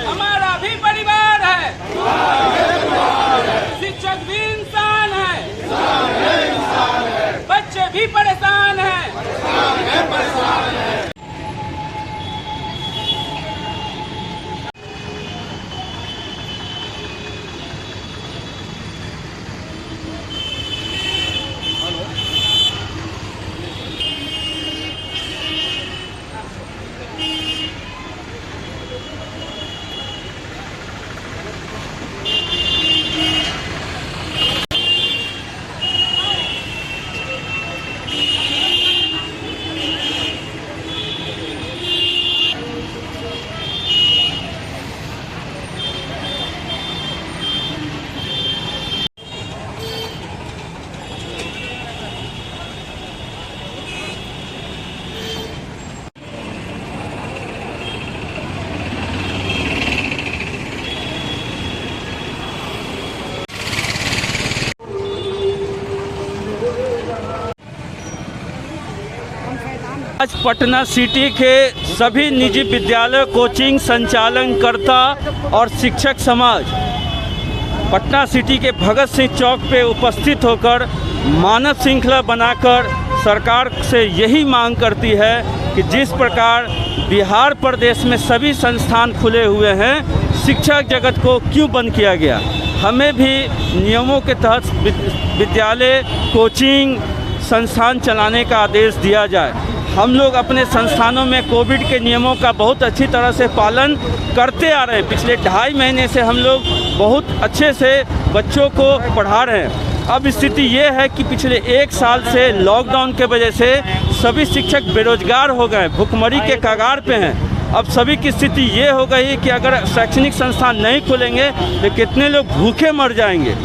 हमारा भी परिवार है, शिक्षक भी इंसान है, बच्चे भी परेशान हैं। आज पटना सिटी के सभी निजी विद्यालय, कोचिंग संचालनकर्ता और शिक्षक समाज पटना सिटी के भगत सिंह चौक पे उपस्थित होकर मानव श्रृंखला बनाकर सरकार से यही मांग करती है कि जिस प्रकार बिहार प्रदेश में सभी संस्थान खुले हुए हैं, शिक्षा जगत को क्यों बंद किया गया। हमें भी नियमों के तहत विद्यालय, कोचिंग संस्थान चलाने का आदेश दिया जाए। हम लोग अपने संस्थानों में कोविड के नियमों का बहुत अच्छी तरह से पालन करते आ रहे हैं। पिछले 2.5 महीने से हम लोग बहुत अच्छे से बच्चों को पढ़ा रहे हैं। अब स्थिति ये है कि पिछले 1 साल से लॉकडाउन के वजह से सभी शिक्षक बेरोजगार हो गए, भुखमरी के कगार पे हैं। अब सभी की स्थिति ये हो गई कि अगर शैक्षणिक संस्थान नहीं खुलेंगे तो कितने लोग भूखे मर जाएंगे।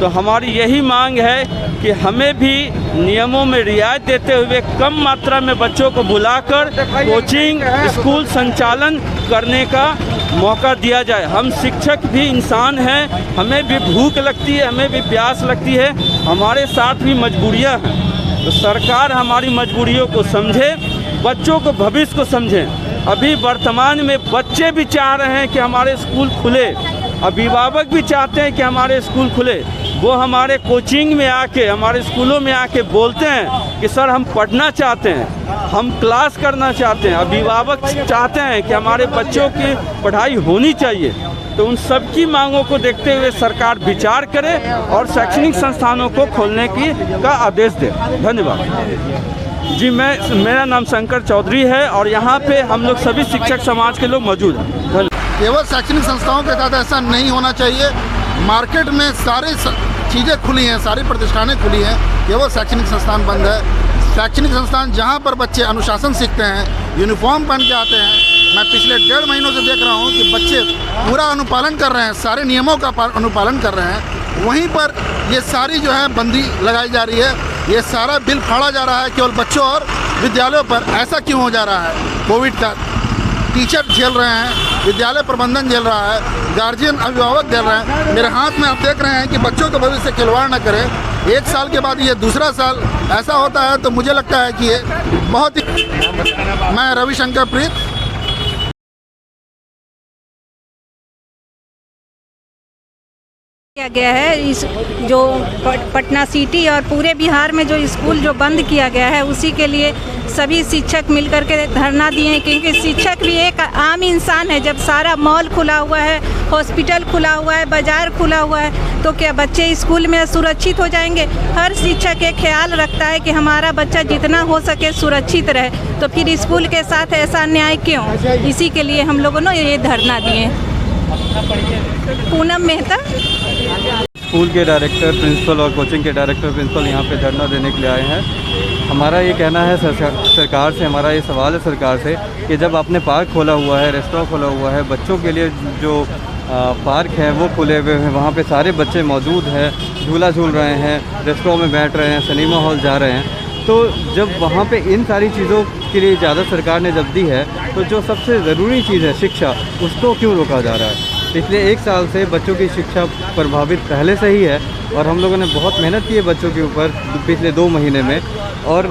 तो हमारी यही मांग है कि हमें भी नियमों में रियायत देते हुए कम मात्रा में बच्चों को बुलाकर कोचिंग, स्कूल संचालन करने का मौका दिया जाए। हम शिक्षक भी इंसान हैं, हमें भी भूख लगती है, हमें भी प्यास लगती है, हमारे साथ भी मजबूरियां हैं। तो सरकार हमारी मजबूरियों को समझे, बच्चों को भविष्य को समझे। अभी वर्तमान में बच्चे भी चाह रहे हैं कि हमारे स्कूल खुले, अभिभावक भी चाहते हैं कि हमारे स्कूल खुले। वो हमारे कोचिंग में आके, हमारे स्कूलों में आके बोलते हैं कि सर हम पढ़ना चाहते हैं, हम क्लास करना चाहते हैं। अभिभावक चाहते हैं कि हमारे बच्चों की पढ़ाई होनी चाहिए। तो उन सब की मांगों को देखते हुए सरकार विचार करे और शैक्षणिक संस्थानों को खोलने का आदेश दे। धन्यवाद जी। मेरा नाम शंकर चौधरी है और यहाँ पे हम लोग सभी शिक्षक समाज के लोग मौजूद हैं। केवल शैक्षणिक संस्थाओं के साथ ऐसा नहीं होना चाहिए। मार्केट में सारी चीज़ें खुली हैं, सारी प्रतिष्ठानें खुली हैं, केवल शैक्षणिक संस्थान बंद है। शैक्षणिक संस्थान जहाँ पर बच्चे अनुशासन सीखते हैं, यूनिफॉर्म पहन के आते हैं। मैं पिछले 1.5 महीनों से देख रहा हूँ कि बच्चे पूरा अनुपालन कर रहे हैं, सारे नियमों का अनुपालन कर रहे हैं। वहीं पर ये सारी जो है बंदी लगाई जा रही है, ये सारा बिल फाड़ा जा रहा है केवल बच्चों और विद्यालयों पर। ऐसा क्यों हो जा रहा है? कोविड का टीचर झेल रहे हैं, विद्यालय प्रबंधन झेल रहा है, गार्जियन अभिभावक झेल रहे हैं। मेरे हाथ में आप देख रहे हैं कि बच्चों के भविष्य से खिलवाड़ न करें। 1 साल के बाद ये दूसरा साल ऐसा होता है तो मुझे लगता है कि ये बहुत ही। मैं रविशंकर प्रीत। किया गया है इस जो पटना सिटी और पूरे बिहार में जो स्कूल जो बंद किया गया है, उसी के लिए सभी शिक्षक मिलकर के धरना दिए हैं। क्योंकि शिक्षक भी एक आम इंसान है। जब सारा मॉल खुला हुआ है, हॉस्पिटल खुला हुआ है, बाज़ार खुला हुआ है, तो क्या बच्चे स्कूल में सुरक्षित हो जाएंगे? हर शिक्षक ये ख्याल रखता है कि हमारा बच्चा जितना हो सके सुरक्षित रहे। तो फिर स्कूल के साथ ऐसा अन्याय क्यों? इसी के लिए हम लोगों ने ये धरना दिए। पूनम मेहता, स्कूल के डायरेक्टर, प्रिंसिपल और कोचिंग के डायरेक्टर, प्रिंसिपल यहाँ पे धरना देने के लिए आए हैं। हमारा ये कहना है सरकार से, हमारा ये सवाल है सरकार से कि जब आपने पार्क खोला हुआ है, रेस्टोरेंट खोला हुआ है, बच्चों के लिए जो पार्क है वो खुले हुए हैं, वहाँ पे सारे बच्चे मौजूद हैं, झूला झूल रहे हैं, रेस्टोरेंट में बैठ रहे हैं, सिनेमा हॉल जा रहे हैं, तो जब वहाँ पे इन सारी चीज़ों के लिए इजाज़त सरकार ने जब दी है, तो जो सबसे ज़रूरी चीज़ है शिक्षा, उसको क्यों रोका जा रहा है? पिछले 1 साल से बच्चों की शिक्षा प्रभावित पहले से ही है और हम लोगों ने बहुत मेहनत की है बच्चों के ऊपर पिछले 2 महीने में, और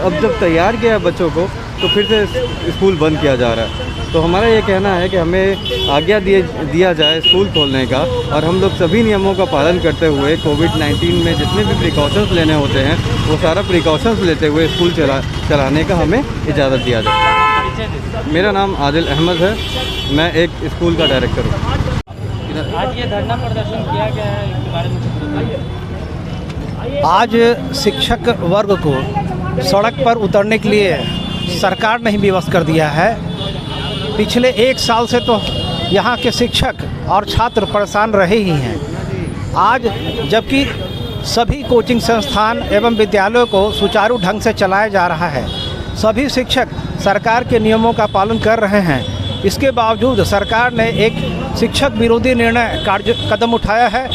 अब जब तैयार किया है बच्चों को तो फिर से स्कूल बंद किया जा रहा है। तो हमारा ये कहना है कि हमें आज्ञा दिया जाए स्कूल खोलने का, और हम लोग सभी नियमों का पालन करते हुए कोविड-19 में जितने भी प्रिकॉशंस लेने होते हैं वो सारा प्रिकॉशंस लेते हुए स्कूल चलाने का हमें इजाज़त दिया जाए। मेरा नाम आदिल अहमद है, मैं एक स्कूल का डायरेक्टर हूँ। आज ये धरना प्रदर्शन किया गया है, इसके बारे में कुछ बताइए। आज शिक्षक वर्ग को सड़क पर उतरने के लिए सरकार ने ही व्यवस्था कर दिया है। पिछले 1 साल से तो यहाँ के शिक्षक और छात्र परेशान रहे ही हैं। आज जबकि सभी कोचिंग संस्थान एवं विद्यालयों को सुचारू ढंग से चलाया जा रहा है, सभी शिक्षक सरकार के नियमों का पालन कर रहे हैं, इसके बावजूद सरकार ने एक शिक्षक विरोधी निर्णय कदम उठाया है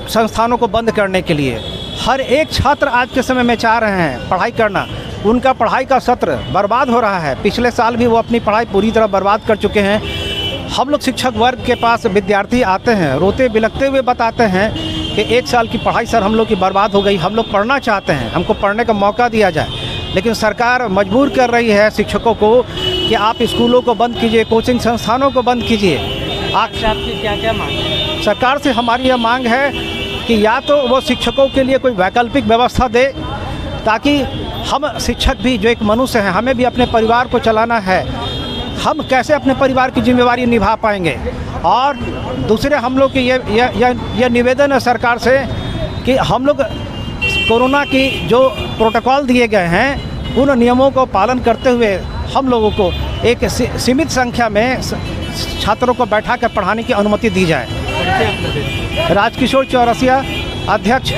संस्थानों को बंद करने के लिए। हर एक छात्र आज के समय में चाह रहे हैं पढ़ाई करना, उनका पढ़ाई का सत्र बर्बाद हो रहा है। पिछले साल भी वो अपनी पढ़ाई पूरी तरह बर्बाद कर चुके हैं। हम लोग शिक्षक वर्ग के पास विद्यार्थी आते हैं, रोते बिलखते हुए बताते हैं कि 1 साल की पढ़ाई सर हम लोग की बर्बाद हो गई, हम लोग पढ़ना चाहते हैं, हमको पढ़ने का मौका दिया जाए। लेकिन सरकार मजबूर कर रही है शिक्षकों को कि आप स्कूलों को बंद कीजिए, कोचिंग संस्थानों को बंद कीजिए। आपकी क्या क्या मांग है? सरकार से हमारी यह मांग है कि या तो वो शिक्षकों के लिए कोई वैकल्पिक व्यवस्था दे, ताकि हम शिक्षक भी जो एक मनुष्य हैं, हमें भी अपने परिवार को चलाना है, हम कैसे अपने परिवार की जिम्मेवारी निभा पाएंगे। और दूसरे हम लोग की ये निवेदन है सरकार से कि हम लोग कोरोना की जो प्रोटोकॉल दिए गए हैं उन नियमों को पालन करते हुए हम लोगों को एक सीमित संख्या में छात्रों को बैठा कर पढ़ाने की अनुमति दी जाए। राजकिशोर चौरसिया, अध्यक्ष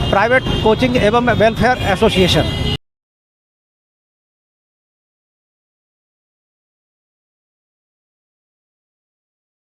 प्राइवेट कोचिंग एवं वेलफेयर एसोसिएशन।